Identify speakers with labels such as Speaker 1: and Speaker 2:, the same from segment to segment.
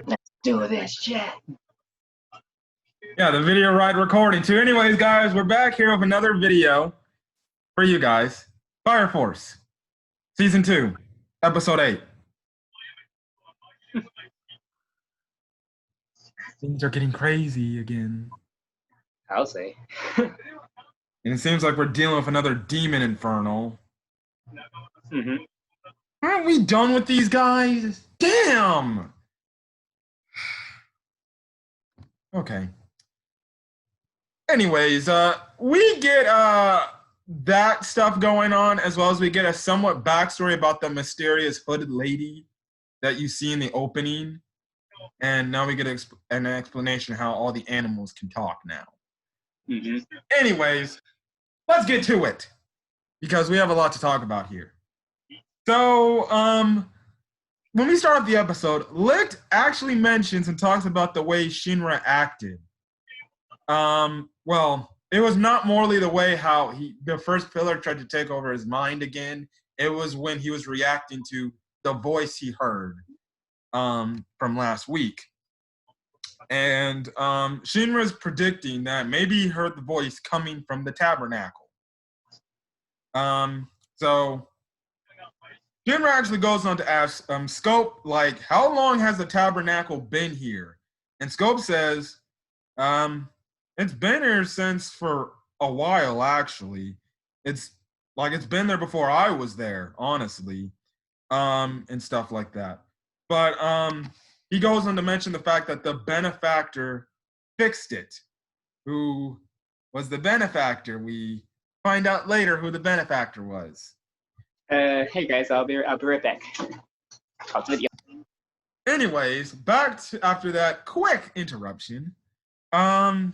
Speaker 1: Let's do this shit.
Speaker 2: Yeah, the video right recording too. Anyways, guys, we're back here with another video for you guys. Fire Force, Season 2, Episode 8. Things are getting crazy again.
Speaker 1: I'll say.
Speaker 2: And it seems like we're dealing with another demon infernal.
Speaker 1: Mm-hmm.
Speaker 2: Aren't we done with these guys? Damn! Okay. Anyways, we get that stuff going on, as well as we get a somewhat backstory about the mysterious hooded lady that you see in the opening. And now we get an explanation how all the animals can talk now.
Speaker 1: Mm-hmm.
Speaker 2: Anyways, let's get to it, because we have a lot to talk about here. So, when we start off the episode, Licht actually mentions and talks about the way Shinra acted. Well, it was not morally the way how the first pillar tried to take over his mind again. It was when he was reacting to the voice he heard from last week. And Shinra's predicting that maybe he heard the voice coming from the tabernacle. So Shinra actually goes on to ask Scope, like, how long has the tabernacle been here? And Scope says, it's been here since for a while, actually. It's been there before I was there, honestly, and stuff like that. But he goes on to mention the fact that the benefactor fixed it. Who was the benefactor? We find out later who the benefactor was.
Speaker 1: Hey guys, I'll be right back. Talk to you.
Speaker 2: Anyways, back to, after that quick interruption. So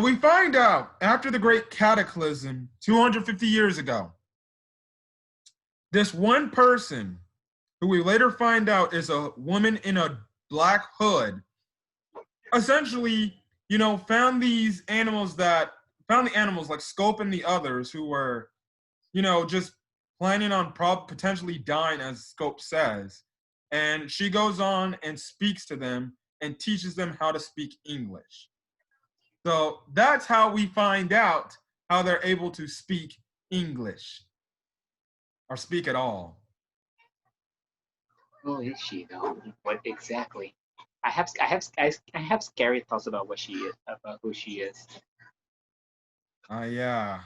Speaker 2: we find out after the Great Cataclysm 250 years ago, this one person who we later find out is a woman in a black hood, essentially, found the animals like Scope and the others who were, just planning on potentially dying, as Scope says. And she goes on and speaks to them and teaches them how to speak English. So that's how we find out how they're able to speak English or speak at all.
Speaker 1: Who is she though? What exactly? I have scary thoughts about what she is, about who she is.
Speaker 2: Yeah.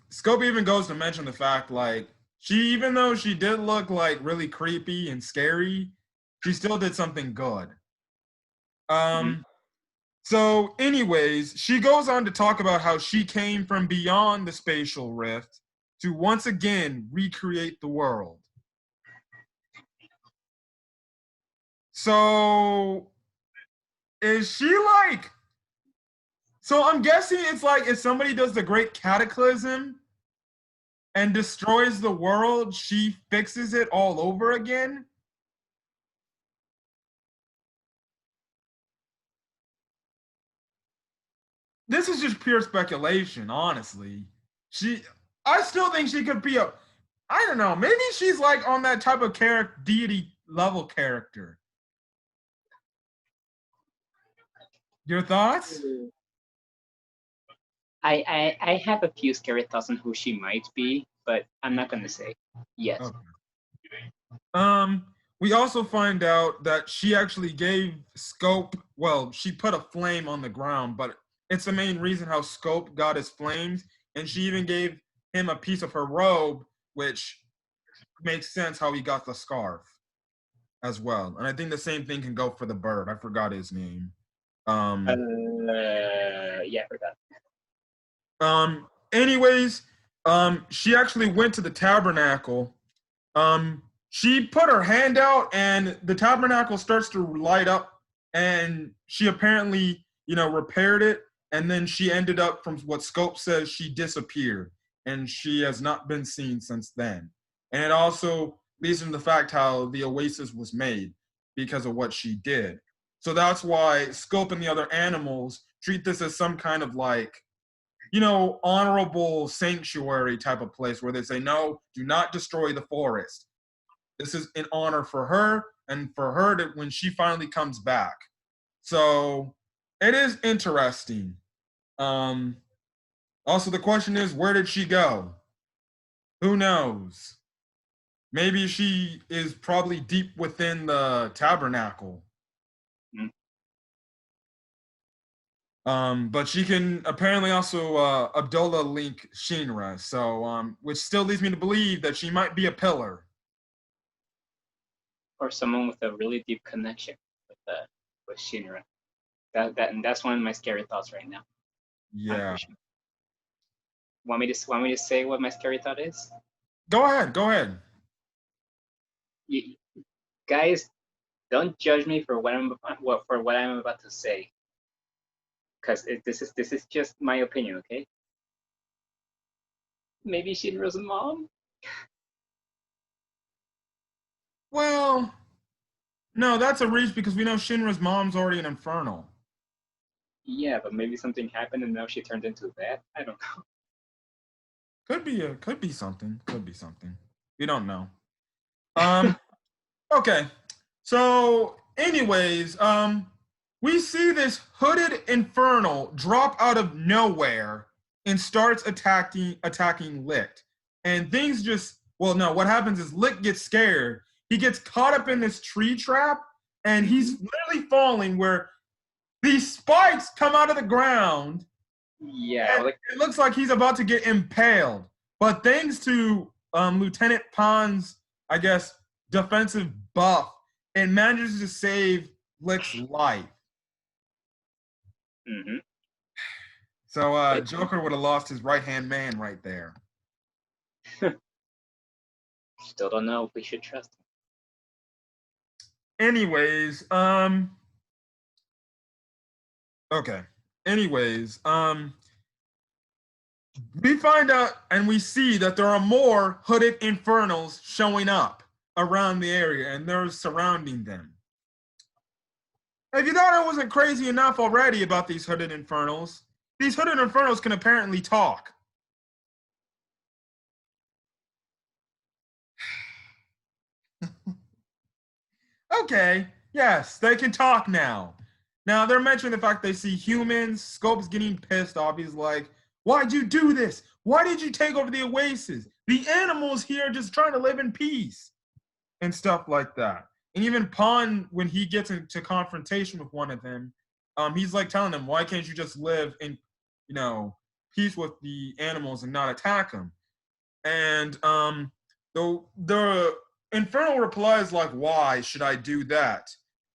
Speaker 2: Scope even goes to mention the fact, like, even though she did look like really creepy and scary, she still did something good. So anyways, she goes on to talk about how she came from beyond the spatial rift to once again recreate the world. So is she like, so I'm guessing it's like if somebody does the Great Cataclysm and destroys the world, she fixes it all over again? This is just pure speculation, honestly. I still think she could be I don't know, maybe she's like on that type of deity level character. Your thoughts?
Speaker 1: I have a few scary thoughts on who she might be, but I'm not gonna say yet.
Speaker 2: Okay. We also find out that she actually gave Scope, well, she put a flame on the ground, but it's the main reason how Scope got his flames, and she even gave him a piece of her robe, which makes sense how he got the scarf as well. And I think the same thing can go for the bird. I forgot his name.
Speaker 1: Yeah, I forgot.
Speaker 2: Anyways, she actually went to the tabernacle. She put her hand out and the tabernacle starts to light up, and she apparently, repaired it. And then she ended up, from what Scope says, she disappeared and she has not been seen since then. And it also leads into the fact how the oasis was made because of what she did. So that's why Scope and the other animals treat this as some kind of like, honorable sanctuary type of place where they say, no, do not destroy the forest. This is in honor for her and for her to when she finally comes back. So it is interesting. Also, the question is, where did she go? Who knows? Maybe she is probably deep within the tabernacle.
Speaker 1: Mm.
Speaker 2: But she can apparently also Abdullah link Shinra, so which still leads me to believe that she might be a pillar.
Speaker 1: Or someone with a really deep connection with Shinra. And that's one of my scary thoughts right now.
Speaker 2: Yeah.
Speaker 1: Want me to say what my scary thought is?
Speaker 2: Go ahead. Go ahead.
Speaker 1: You, guys, don't judge me for what I'm about to say, because this is just my opinion, okay? Maybe Shinra's mom.
Speaker 2: Well, no, that's a reach because we know Shinra's mom's already an infernal.
Speaker 1: Yeah, but maybe something happened and now she turned into that. I don't know.
Speaker 2: Could be something. Could be something. We don't know. Okay. So, anyways, we see this hooded infernal drop out of nowhere and starts attacking Lit. And things just well, no, what happens is Lit gets scared. He gets caught up in this tree trap and he's literally falling where these spikes come out of the ground.
Speaker 1: Yeah,
Speaker 2: And it looks like he's about to get impaled. But thanks to Lieutenant Pon's, I guess, defensive buff, it manages to save Lick's life.
Speaker 1: Mm-hmm.
Speaker 2: So Joker would have lost his right-hand man right there.
Speaker 1: Still don't know if we should trust him.
Speaker 2: Anyways, okay. Anyways, we find out and we see that there are more hooded infernals showing up around the area and they're surrounding them. If you thought I wasn't crazy enough already about these hooded infernals, these hooded infernals can apparently talk. Okay, yes, they can talk now. Now, they're mentioning the fact they see humans. Scope's getting pissed off. He's like, why'd you do this? Why did you take over the oasis? The animals here are just trying to live in peace. And stuff like that. And even Pon, when he gets into confrontation with one of them, he's like telling them, why can't you just live in, peace with the animals and not attack them? And the Infernal replies like, why should I do that?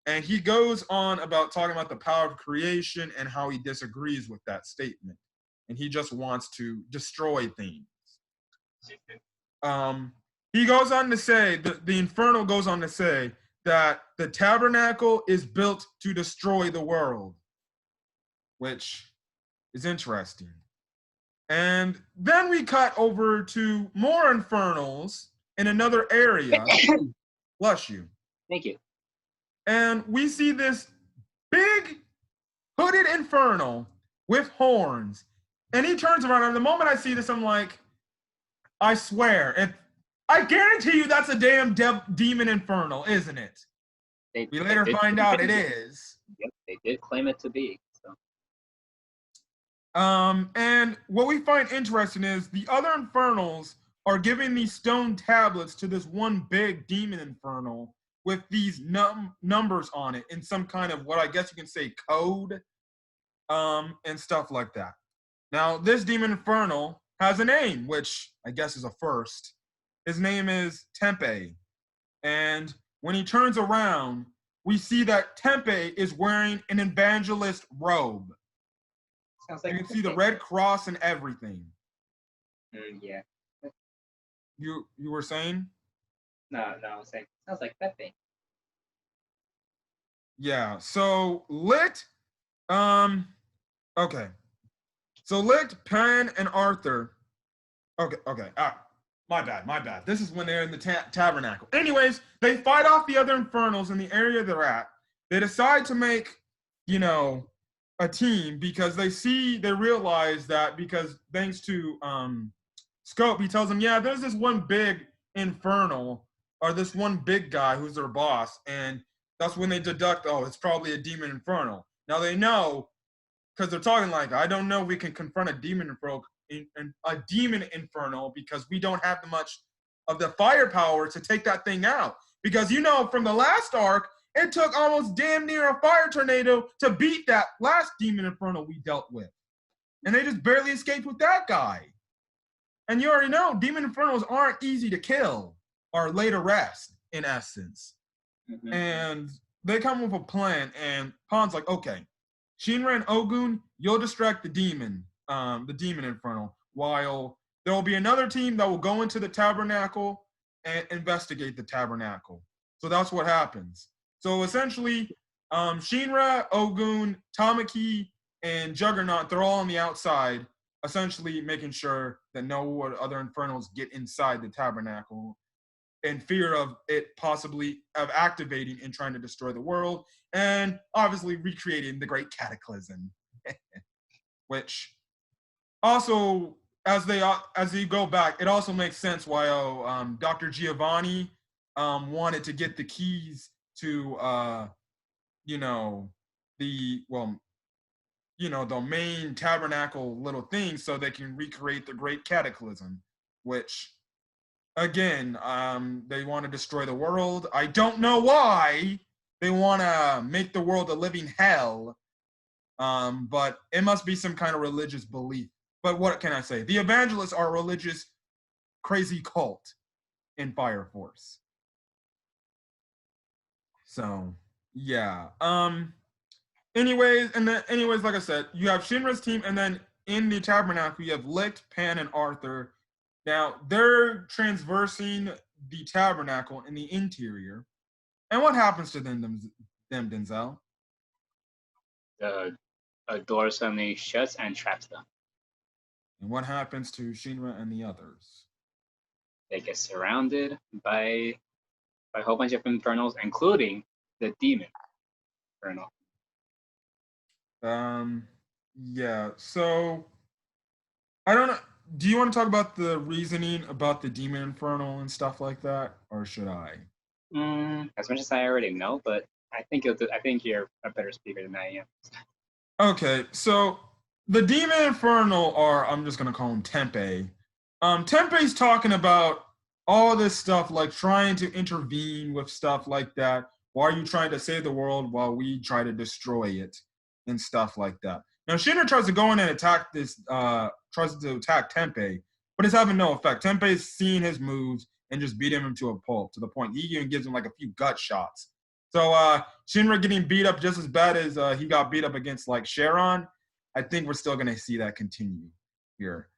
Speaker 2: And he goes on about talking about the power of creation and how he disagrees with that statement. And he just wants to destroy things. He goes on to say, the Infernal goes on to say that the tabernacle is built to destroy the world, which is interesting. And then we cut over to more Infernals in another area. Bless you.
Speaker 1: Thank you.
Speaker 2: And we see this big hooded Infernal with horns. And he turns around, and the moment I see this, I'm like, I swear, I guarantee you that's a damn demon infernal, isn't it? We later find out it is.
Speaker 1: Yep, they did claim it to be. So.
Speaker 2: And what we find interesting is the other infernals are giving these stone tablets to this one big demon infernal with these numbers on it in some kind of what I guess you can say code, and stuff like that. Now, this demon infernal has a name, which I guess is a first. His name is Tempe. And when he turns around, we see that Tempe is wearing an evangelist robe.
Speaker 1: Sounds like
Speaker 2: you can see the red cross and everything.
Speaker 1: Yeah.
Speaker 2: You were saying?
Speaker 1: No, I was saying, sounds like Pepe.
Speaker 2: Yeah, so Lit, okay. So Lit, Pan, and Arthur, okay, my bad. This is when they're in the tabernacle. Anyways, they fight off the other infernals in the area they're at. They decide to make, a team because they realize that because thanks to Scope, he tells them, yeah, there's this one big infernal are this one big guy who's their boss, and that's when they deduct, oh, it's probably a demon infernal. Now they know, because they're talking like, I don't know, we can confront a demon infernal because we don't have much of the firepower to take that thing out. Because from the last arc, it took almost damn near a fire tornado to beat that last demon infernal we dealt with. And they just barely escaped with that guy. And you already know, demon infernals aren't easy to kill or lay to rest, in essence. Mm-hmm. And they come with a plan, and Han's like, okay, Shinra and Ogun, you'll distract the demon infernal, while there will be another team that will go into the tabernacle and investigate the tabernacle. So that's what happens. So essentially, Shinra, Ogun, Tamaki, and Juggernaut, they're all on the outside, essentially making sure that no other infernals get inside the tabernacle in fear of it possibly of activating and trying to destroy the world, and obviously recreating the Great Cataclysm. Which also, as you go back, it also makes sense why Dr. Giovanni wanted to get the keys to the main tabernacle little thing so they can recreate the Great Cataclysm, which again, they want to destroy the world. I don't know why they want to make the world a living hell, but it must be some kind of religious belief. But what can I say? The evangelists are a religious, crazy cult in Fire Force. So, yeah. Anyways, like I said, you have Shinra's team, and then in the tabernacle, you have Licht, Pan, and Arthur. Now, they're transversing the tabernacle in the interior. And what happens to them Denzel?
Speaker 1: The door suddenly shuts and traps them.
Speaker 2: And what happens to Shinra and the others?
Speaker 1: They get surrounded by a whole bunch of infernals, including the demon infernal.
Speaker 2: Yeah, so I don't know. Do you want to talk about the reasoning about the demon infernal and stuff like that, or should I?
Speaker 1: As much as I already know, but I think you're a better speaker than I am.
Speaker 2: Okay, so the demon infernal, or I'm just gonna call him Tempe. Tempe's talking about all this stuff, like trying to intervene with stuff like that. Why are you trying to save the world while we try to destroy it and stuff like that? Now Shinra tries to go in and attack tries to attack Tempe, but it's having no effect. Tempe's seeing his moves and just beating him to a pulp, to the point he even gives him like a few gut shots. So Shinra getting beat up just as bad as he got beat up against like Sharon. I think we're still gonna see that continue here.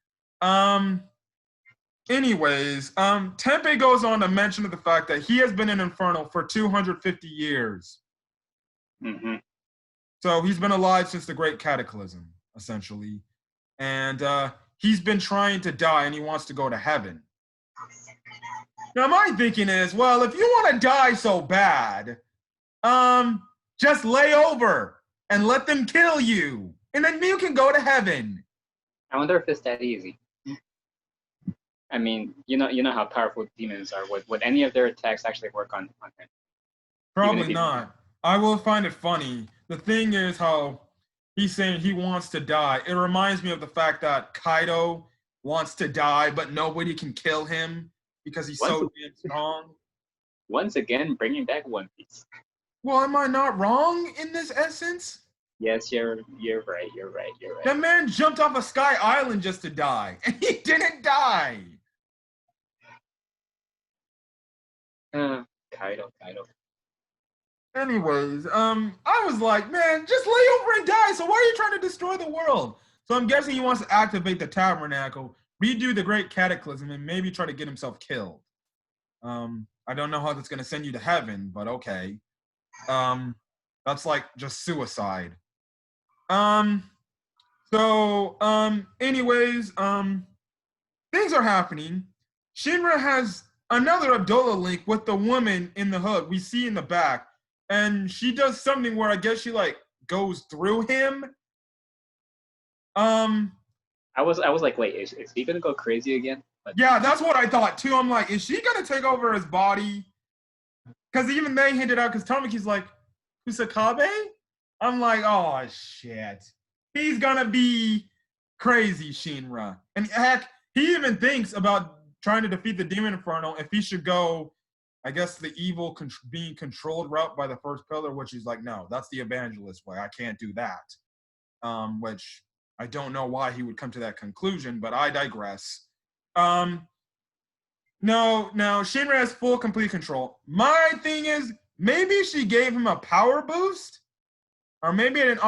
Speaker 2: Anyways, Tempe goes on to mention the fact that he has been in Infernal for 250 years.
Speaker 1: Mm-hmm.
Speaker 2: So he's been alive since the Great Cataclysm, essentially. And he's been trying to die, and he wants to go to heaven. Now, my thinking is, well, if you want to die so bad, just lay over and let them kill you, and then you can go to heaven.
Speaker 1: I wonder if it's that easy. I mean, you know how powerful demons are. Would any of their attacks actually work on him?
Speaker 2: Probably not. I will find it funny. The thing is how he's saying he wants to die. It reminds me of the fact that Kaido wants to die, but nobody can kill him because he's so damn strong.
Speaker 1: Once again, bringing back One Piece.
Speaker 2: Well, am I not wrong in this essence?
Speaker 1: Yes, you're right. You're right.
Speaker 2: That man jumped off a sky island just to die, and he didn't die.
Speaker 1: Kaido.
Speaker 2: Anyways, I was like, man, just lay over and die. So why are you trying to destroy the world? So I'm guessing he wants to activate the tabernacle, redo the Great Cataclysm, and maybe try to get himself killed. I don't know how that's gonna send you to heaven, but okay. That's like just suicide. Anyways, things are happening. Shinra has another Abdullah link with the woman in the hood we see in the back, and she does something where I guess she like goes through him.
Speaker 1: I was like, wait, is he gonna go crazy again?
Speaker 2: Yeah, that's what I thought too. I'm like, is she gonna take over his body because even they hinted out, because Tamaki's like, Kusakabe? I'm like, oh shit. He's gonna be crazy, Shinra. And heck, he even thinks about trying to defeat the Demon Infernal if he should go, I guess, the evil being controlled route by the first pillar, which he's like, no, that's the evangelist way. I can't do that. Which I don't know why he would come to that conclusion, but I digress. No, Shinra has full complete control. My thing is, maybe she gave him a power boost, or maybe at an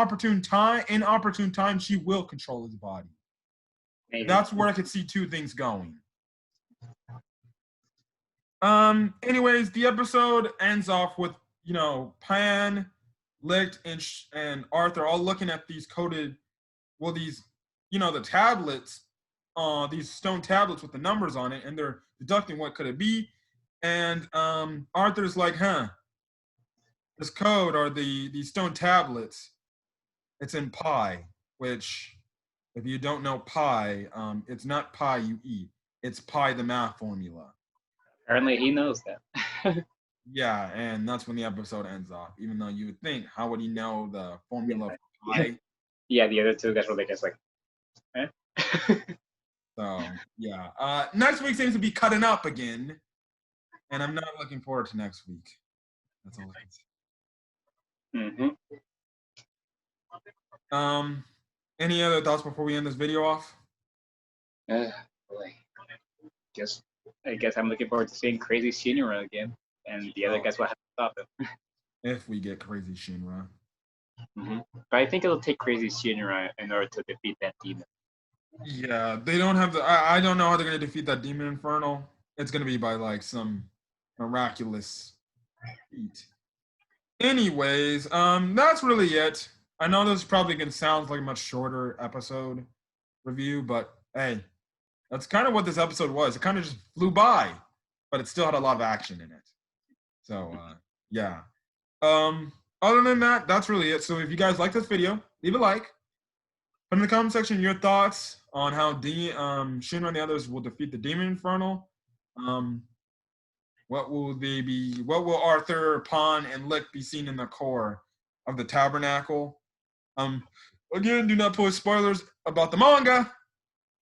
Speaker 2: inopportune time, she will control his body.
Speaker 1: Maybe.
Speaker 2: That's where I could see two things going. Anyways, the episode ends off with, Pan, Licht, and Arthur all looking at these coded, these, the tablets, these stone tablets with the numbers on it, and they're deducting what could it be. And Arthur's like, this code or these stone tablets, it's in pi, which, if you don't know pi, it's not pie you eat. It's pi, the math formula.
Speaker 1: Apparently he knows that.
Speaker 2: Yeah, and that's when the episode ends off. Even though you would think, how would he know the formula for pi?
Speaker 1: Yeah, the other two guys were just like, eh?
Speaker 2: So, yeah. Next week seems to be cutting up again. And I'm not looking forward to next week. That's all I can say.
Speaker 1: Mm-hmm.
Speaker 2: Any other thoughts before we end this video off?
Speaker 1: Boy. I guess I'm looking forward to seeing Crazy Shinra again. And the other guys will have to stop him.
Speaker 2: If we get Crazy Shinra.
Speaker 1: Mm-hmm. But I think it'll take Crazy Shinra in order to defeat that demon.
Speaker 2: Yeah, they don't have the. I don't know how they're going to defeat that demon infernal. It's going to be by like some miraculous feat. Anyways, that's really it. I know this is probably going to sound like a much shorter episode review, but hey, that's kind of what this episode was. It kind of just flew by, but it still had a lot of action in it. So, yeah. Other than that, that's really it. So if you guys like this video, leave a like. Put in the comment section your thoughts on how Shinra and the others will defeat the Demon Infernal. What will Arthur, Pan, and Licht be seen in the core of the tabernacle? Again, do not post spoilers about the manga.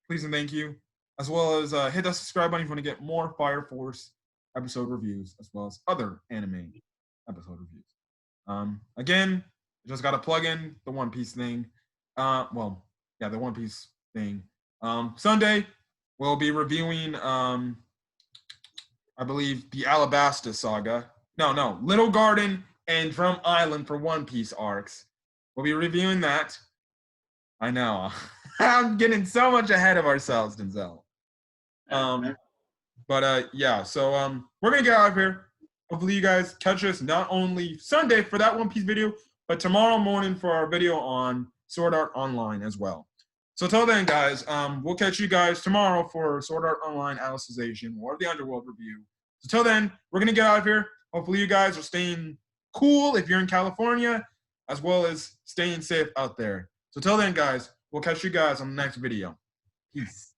Speaker 2: Please and thank you. As well as hit that subscribe button if you want to get more Fire Force episode reviews, as well as other anime episode reviews. Again, just got to plug in the One Piece thing. The One Piece thing. Sunday, we'll be reviewing, I believe, the Alabasta saga. No, Little Garden and Drum Island for One Piece arcs. We'll be reviewing that. I know. I'm getting so much ahead of ourselves, Denzel. So we're going to get out of here. Hopefully you guys catch us not only Sunday for that One Piece video, but tomorrow morning for our video on Sword Art Online as well. So till then, guys, we'll catch you guys tomorrow for Sword Art Online Alicization or the Underworld review. So till then, we're going to get out of here. Hopefully you guys are staying cool if you're in California, as well as staying safe out there. So till then, guys, we'll catch you guys on the next video. Peace.